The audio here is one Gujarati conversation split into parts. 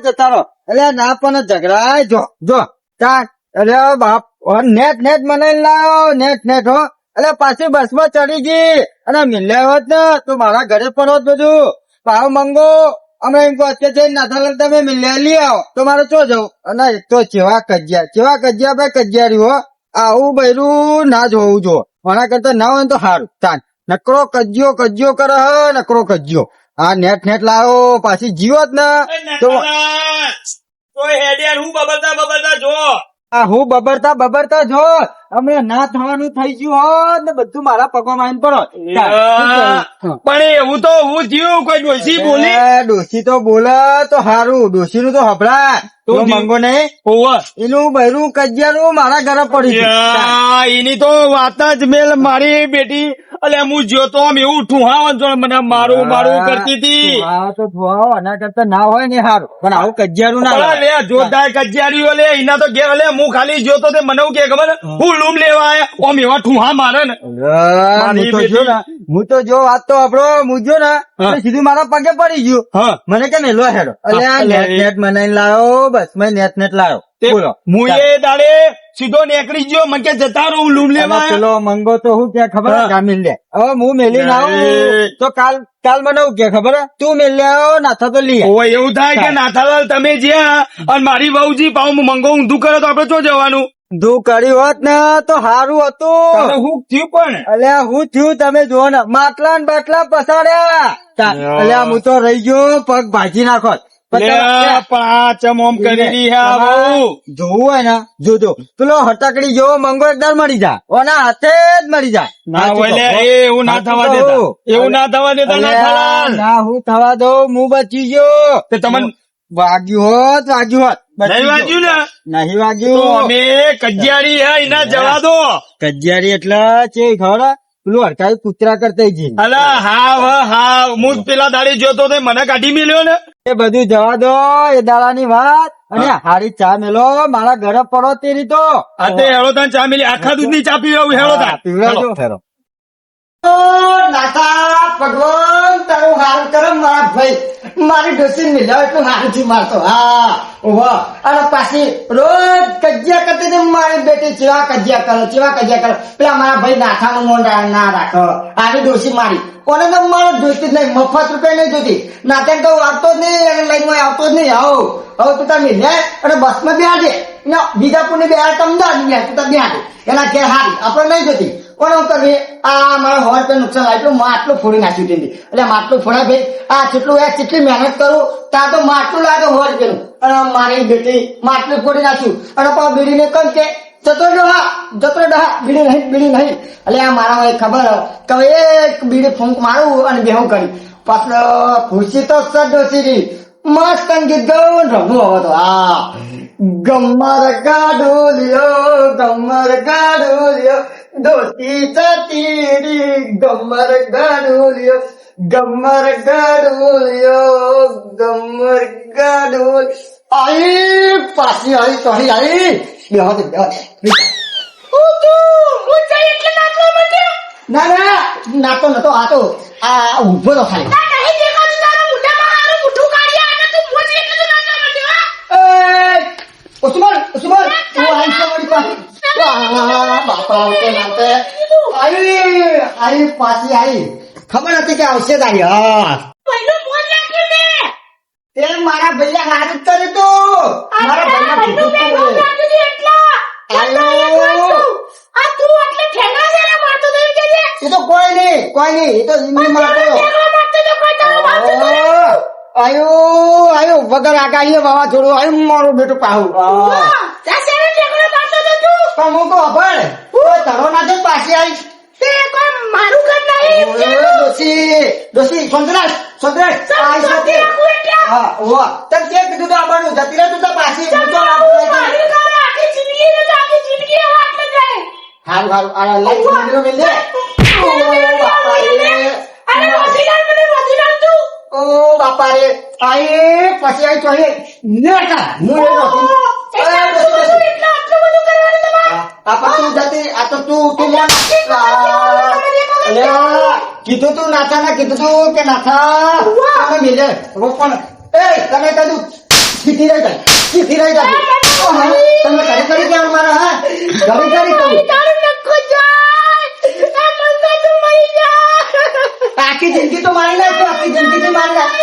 જતા રહો. એટલે ના પણ ઝઘડા જો તાર અરે બાપ નેટ બનાવી લાવો નેટ હો. એટલે પાછી બસ માં ચડી ગઈ અને મિલ્યા હોત ને તો મારા ઘરે પણ હોત બધું ભાવ મંગો અમે એમ કહો અત્યારે નાથાલાલ તમે મિલ્યા લઈ આવો તો મારે ચો જવું. અને એક તો ચેવા કજિયા ભાઈ કજિયારી હો. આવું બૈરું ના જોવું જો મારા કરતા ના હોય તો સારું. તાન નકરો કજિયો કરે નકરો કજિયો. હા નેટ લાવો પાછી જીવો જ ને તો હું બબરતા જો હું બબરતા જો અમે ના થવાનું થઈ ગયું હોત ને બધું મારા પગમાં આવીને પડો. પણ એવું તો હું થયું કોઈ ડોસી બોલી ડોસી તો બોલે તો હારું. ડોસી નું તો હભળાય તો મંગો નહીં એનું બહેરું કજિયારું મારા ઘરે પડી એની તો વાત જ મેલ મારી બેટી. અલે હું જોતો આમ એવું ઠુહાવ મને મારું કરતી હતી. તો ઠુહાવ આના કરતા ના હોય ને હારું પણ આવું કજિયારું ના લે જોરદાર કજિયારીઓ લે એના તો ઘેર લે હું ખાલી જોતો તે મને કે ખબર હું લૂમ લેવા આયા ઓમ એવા ઠુહા મારે ને. હું તો જો વાત તો આપડો મૂજો ને સીધું મારા પગે પડી ગયું. મને કે મેલો હેડો એટલે આ નેટ બનાવીને લાવ્યો બસ મેં નેટ લાવ્યો. બોલો હું એ દાડે સીધો નીકળી ગયો મને કે જતા રહું લૂમ લેવા. પેલો મંગો તો હું કે ખબર ગામીન લે હવે હું મેલી ના તો કાલ મને કે ખબર તું મેલ લે નાથા તો લઈ એવું થાય કે નાથાલાલ તમે જ્યાં અને મારી વહુજી પાઉ મંગો ઊંધું કરે તો આપડે શું જવાનું. તું કરી હોત ને તો સારું હતું. હું થયું પણ અલ્યા હું થયું તમે જુઓ ને માટલા ને બાટલા પસાડ્યા. અલ્યા હું તો રહી ગયો પગ ભાજી નાખો. ચમોમ કરી જોવું હોય ને જોજો પેલો હટકડી જેવો મંગો એકદમ મળી જાય ઓના હાથે જ મળી જાય. એવું ના થવા દેતા ના હું થવા દઉં હું બચી ગયો. તમને વાગ્યું હોત નહીં વાગ્યું ને નહીં વાગ્યું. અમે કજિયારી હે એના જવા દો. કજિયારી એટલે છે ખબર પેલું હડકાઈ કૂતરા કરતા જી. અલા હા હું પેલા દાડી જોતો તો મને કાઢી મેલ્યો ને. એ બધું જવા દો એ દાડાની વાત. અને હારી ચા મેલો મારા ઘરે પડો તે રીતો. હેળો તાન ચા મેલી આખા દૂધ ની ચા પીવા હેળો તાન પીવડાવજો ફેરો. નાથા ભગવાન તારું હારું કરે મારા ભાઈ મારી ડોસી મિલાવ એટલું હારું થી મારતો. હા ઓહો અને પાછી રોજ કજિયા કરતી હતી મારી બેટી ચેવા કજિયા કરે પેલા મારા ભાઈ નાથાનું મોન ના રાખો. આની ડોસી મારી કોને તો મારો જોઈતી જ નહીં મફત રૂપિયા નહીં જોતી. નાથા તો આવતો જ નહીં અને લઈને આવતો જ નહીં. હવે તું તાર મિલાય અને બસ માં બેહાડે બીજાપુર ને બેહાડ અમદાવાદ તું તાર બેહાડે એના ઘેર હારી આપડે નહીં જોતી. કોને હું કરવી આ મારા 100 રૂપિયા નુકસાન આવ્યું માટલું ફોડી નાખ્યું તેની. એટલે માટલું ફોડા ભાઈ આ કેટલી મહેનત કરું ત્યાં તો માટલું લાગે 100 રૂપિયાનું અને મારી બેટી માટલું ફોડી નાખ્યું અને પાછું બીડીને કમ કે જતો ડહા બીડી નહીં. એટલે આ મારા ખબર કે એક બીડી ફૂંક મારું અને બેહું કરી પાછળ ખુશી તો સડોસી મસ્ત ગીત ગયું રમવું હવે તો. હા ગમર ગાડુલિયો દોસ્તી ચતીરી ગમર ગાડુલિયો આઈ પાછી આવી તો આવી બેહો ના નાતો નતો આ તો આ ઉભો તો ખાલી ઉસ્માન તું આઈ છે મારી પાસે. બાપા આવી પાછી આવી ખબર હતી કે આવશે તારી. હા તે મારા ભૈયા હારું કર્યું તું. મારા એ તો કોઈ નહીં એ તો આયુ વગર આગાહી વાવાઝોડું આવ્યું મારું બેટું પાહું. પણ હું તો અભણ તરો ના તો પાછી આવી ડોસી સંતરાશ હા તમ કે કીધું તો આવવાનું જતી રહે તું તો પાછી હારું લાઈટ ઓ બાપા રે આઈ પછી આઈ ચોહી નેટા તું જતી આ તો તું કીધું તું નાથા ના કીધું તું કે નાથા મિલે પણ એ તને કીધું સીધી રહી જાય સીધી રહી જાય તમે કરી કરી કેમ મારા હા ઘણી કરી કહું આખી જિંદગી તો મારી નાખ આખી જિંદગી તો મારી નાખ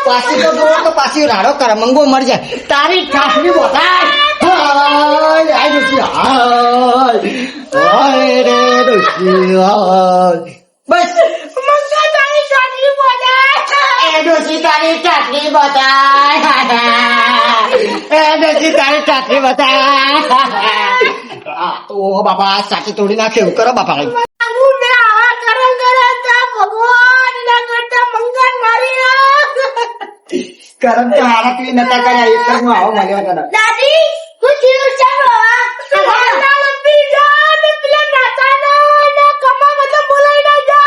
પાછી તો જોવો તો પાછી રાડો કરે મંગો મરી જાય તારી કાસરી બોલાય હાય ડોશી હાય રે ડોશી હાય બસ મંગા તારી કાસરી બોલાય એ ડોશી તારી કાસરી બોલાય એ ડોશી તારી કાસરી બોલાય ઓ બાપા સાચી તોડી નાખે એવું કરો બાપા કરમ તો હારા પી નતા કર્યા એક જ આવો મળ્યો તને દાદી તું જીવ ચાલો આ પી જા ને પેલા નાતાના ના કમા મતલબ બોલાઈ ના જા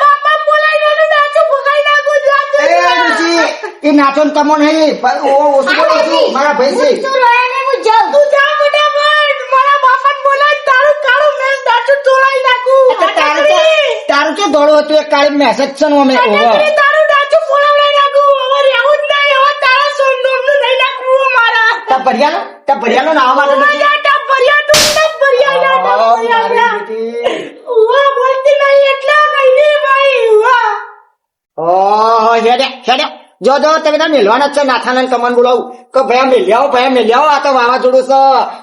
બાપા બોલાઈ ના નાચો ભગાઈ ના ગુજરાત એ ડોશી એ નાચો ને તમો નહીં પણ ઓ ઓછું બોલું છું મારા ભાઈ છે તું રોયા ને હું જાઉં તું જા ફટાફટ મારા બાપા બોલાઈ તારું કાળું મેં નાચો તોડાઈ નાખું તારું કે દોડો હતું એક કાળી મેસેજ છે ને અમે તારું નાચો બોલાવડાઈ નાખું હવે રહેવું જ નહીં હવે તારા સોનનું નહીં નાખવું મારા તા ભરિયાનો નામ માટે નથી ભર્યા તું ન ભર્યા ઉવા બોલતી નહીં એટલા કઈ ભાઈ ઉવા ઓહો હેડે જો તમે ના મેલવાના જ છે નાથાને કમન બોલાવું કે ભાઈ મેલ્યાઓ આ તો વાવાઝોડું છે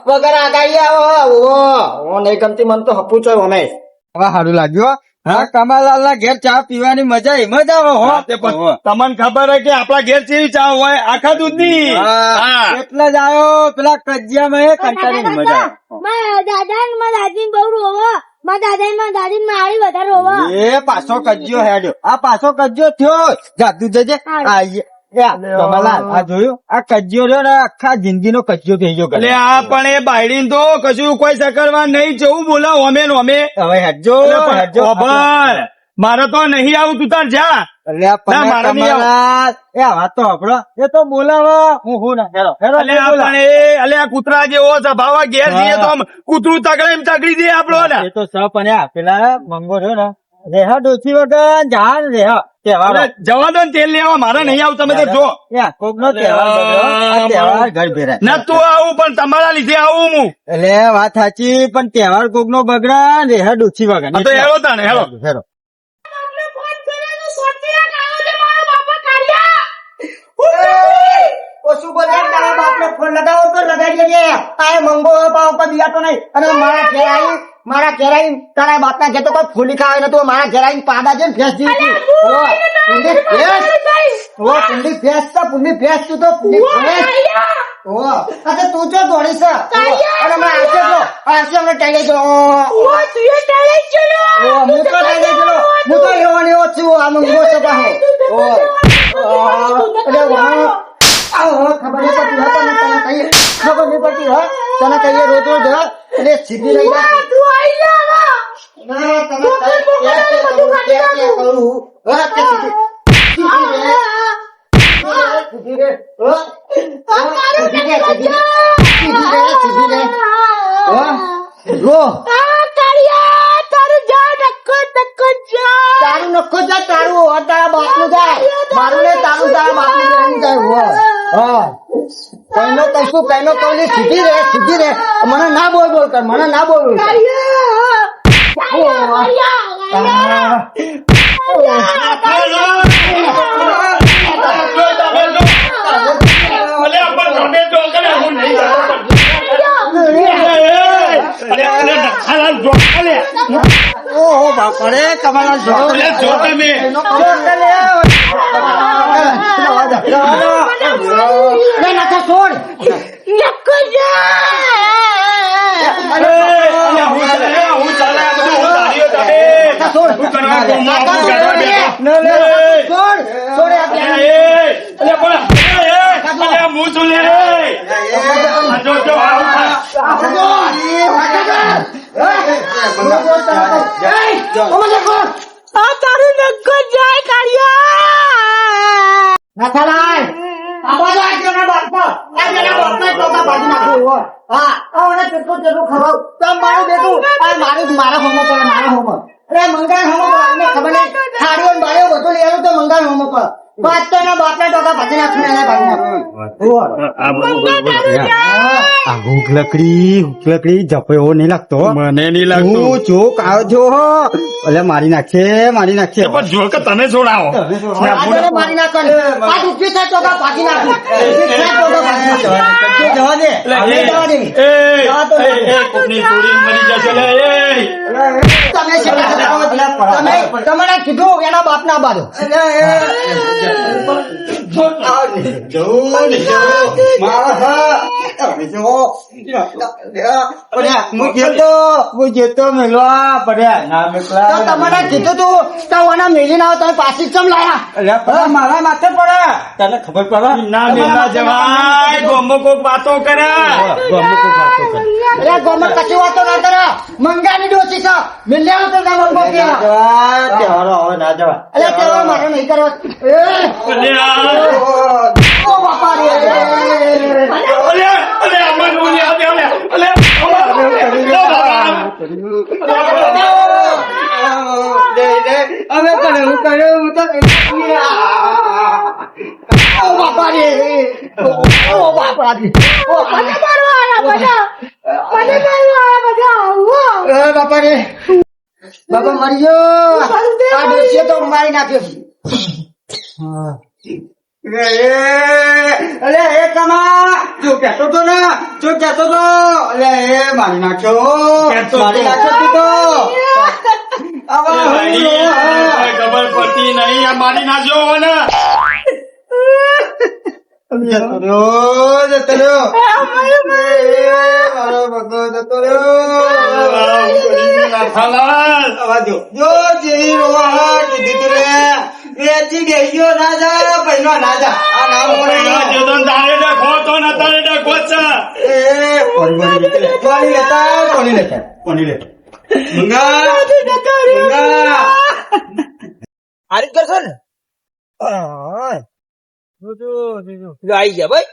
વગર આગાહી આવો ઓ નહીં ગમતી મન તો હપું છો અમે હવે સારું લાગ્યું હા કમલલાલ ના ઘેર ચા પીવાની મજા એમ જ આવે હો તમને ખબર હોય કે આપડા ઘેર કેવી ચા હોય આખા દૂધની એટલે જ આવ્યો પેલા કજિયામાં એ કંટાળીને મજા આવે મારા દાદા ને મારા દાદી બહુ રોવા મારા દાદા ને મારા દાદી મારી વધારે રોવા એ પાછો કજિયો હેડ્યો આ પાછો કજિયો થયો જાદુ જજે આઈએ કમલલાલ આ જોયું આ કજિયો રહ્યો ને આખા જિંદગીનો કજિયો થઈ ગયો એટલે આ પણ એ બાયડી તો કશું કોઈ સકરવા નહીં જવું બોલાવ અમે હવે હેડજો મારે તો નહીં આવું તું તાર જા વાત તો આપડો એ તો બોલાવો હું ના હેલો કૂતરા જેવો સ્વભાવ ઘેર જઈએ તો કૂતરું તગડી દે આપડો ને એ તો સપ અને પેલા મંગો રહ્યો ને રેહા ડોસી વગર જા રેહા તહેવાર જવા દો ને તેલ લેવા મારે નહીં આવું તમે તો જો કોક નો તહેવાર ઘર ભેરા નતું આવું પણ તમારા લીધે આવું હું એટલે વાત સાચી પણ તહેવાર કોક નો બગડા રેહા ડોસી વગર તો હેરો તાને હેરો ઓછું બોલે તારા બાપને ફોન લગાવો તો લગાડી દેજે આ મંગો પાવ પર દિયાતો નહીં અને મારા ઘેર આઈ તારા બાપના ઘેર તો કોઈ ફૂલી ખાવે નતું મારા ઘેર આઈ પાડા છે ભેંસ જેવી પુંડી ભેંસ તું તો અચ્છા તું જો દોડી છે અને મેં આશે અમને ટાઈલે જો હું તો એવો ને એવો છું આ મંગો છે પાહો ખબર નહીં પડતી હોય તને કહીએ રોજ એટલે સીધી રહી તારું નખો જા તારું તારા બાપ નું જાય મારું ને તારું તારા બાપ નું જાય કઈનો કઈ સીધી રે મને ના બોલ કર મને ના બોલ ઓહો બાપરે કમલા જો તમે નાખા છોડ મારા હોમો પડે અરે મંગાણ હોમો પડે ખબર નહીં થાળીઓ બાળીઓ બધું લઈ આવ્યું તો મંગાણ હોમો પડે પાછ તો એના બાપના ટોકા ભાજી નાખશું ને એના ભાજી નાખશું. આ હુક લકડી જપો એવો નહીં લાગતો. મને નહીં લાગતું. હું ચોક આવજો. એટલે મારી નાખશે. પણ જો કે તમે છોડાવો. આ જોડે મારી નાખવાનું. આ દુઃખી થાય ટોકા ભાજી નાખું. દુઃખી થાય ટોકા ભાજી નાખું. જવા દે. અમે જવા દે. જવા તો દે. કોકની છોડી મરી જશે લે. તમે તમારે કીધું એના બાપના બાજુ. તમારે કીધું તું તો આના મેલી ના તમે પાછી ચમ લાયા. મારા માથે પડે તને ખબર પડે ના મેલા જવાય. ગોમો કોક વાતો કરે. અરે ગોમત કશી વાતો ના કરે. મંગાની ડોસી છે મિલ્યા તો ના મંગો કે ના જવા. અરે તેવા મારે નહીં કરવા. ઓ બાપા રે. હવે કર્યું તો ઓ બાપા રે. ઓ બાપા રે. મને મારો આયા બધા. એ બાપા રે. બાપા મરી ગયો. આ ડોસીએ તો મારી નાખ્યો. અલે એ કમા તું કેતો તો ને અલે એ મારી નાખ્યો તું તો ખબર પડતી નહીં. આ મારી નાખ્યો ને જતો રહ્યો. મારો ભગો જતો રહ્યો. જો જેવી રોવા કીધી તું રે વેચી ગયો ના જા પહેલો ના જા. આ નામ કોની લેતા હારી કરશો ને આઈ ગયા ભાઈ.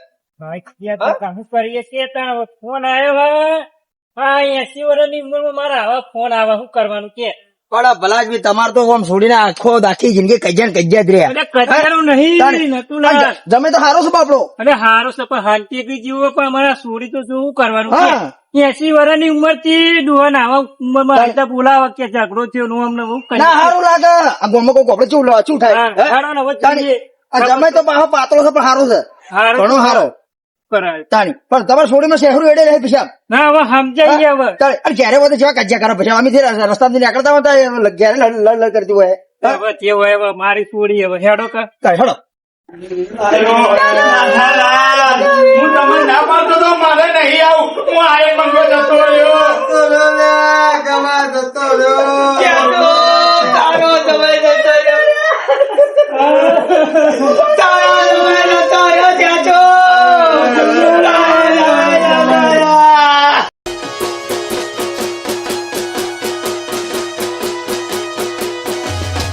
ફોન આવ્યો હા 80 વર્ષની ઉંમરમાં મારા આવા ફોન આવે શું કરવાનું કે પણ ભલા જ બી તમારે તો આમ છોડીને આખો આખી જિંદગી કજ્યા જ રહ્યા. અને કચરું નહીં નતું ના જમે તો હારો છે બાપડો. અને હારો છે પણ હાલતી એકલી જીવો પણ અમારા સોરી તો શું કરવાનું હા. કે 80 વર્ષની ઉંમર થી ડોહન આવા ઉંમરમાં આવતા બોલાવા કે ઝઘડો થયો નું અમને હું કરી ના હારું લાગે. આ ગોમાં કોઈ કોપડે શું થાય. હારો ને હવે ચાલીએ. આ જમે તો પાછો પાતળો છે પણ હારો છે હારો ઘણો હારો કરાય. તાણી પણ તમારે છોડીમાં શહેરું એડે રહે પછી ના હવે સમજાઈ ગયા હવે જયારે બધે જેવા કજ્યા કરે પછી અમે રસ્તા નીકળતા હતા જયારે લડ કરતી હોય હવે તે હોય હવે મારી સોરી હવે હેડો કા હેડો. હું તમને ના પાડતો તો મારે નહીં આવું. હું આયે મંગો જતો રહ્યો.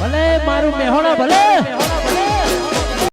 ભલે મારું મેહોણા ભલે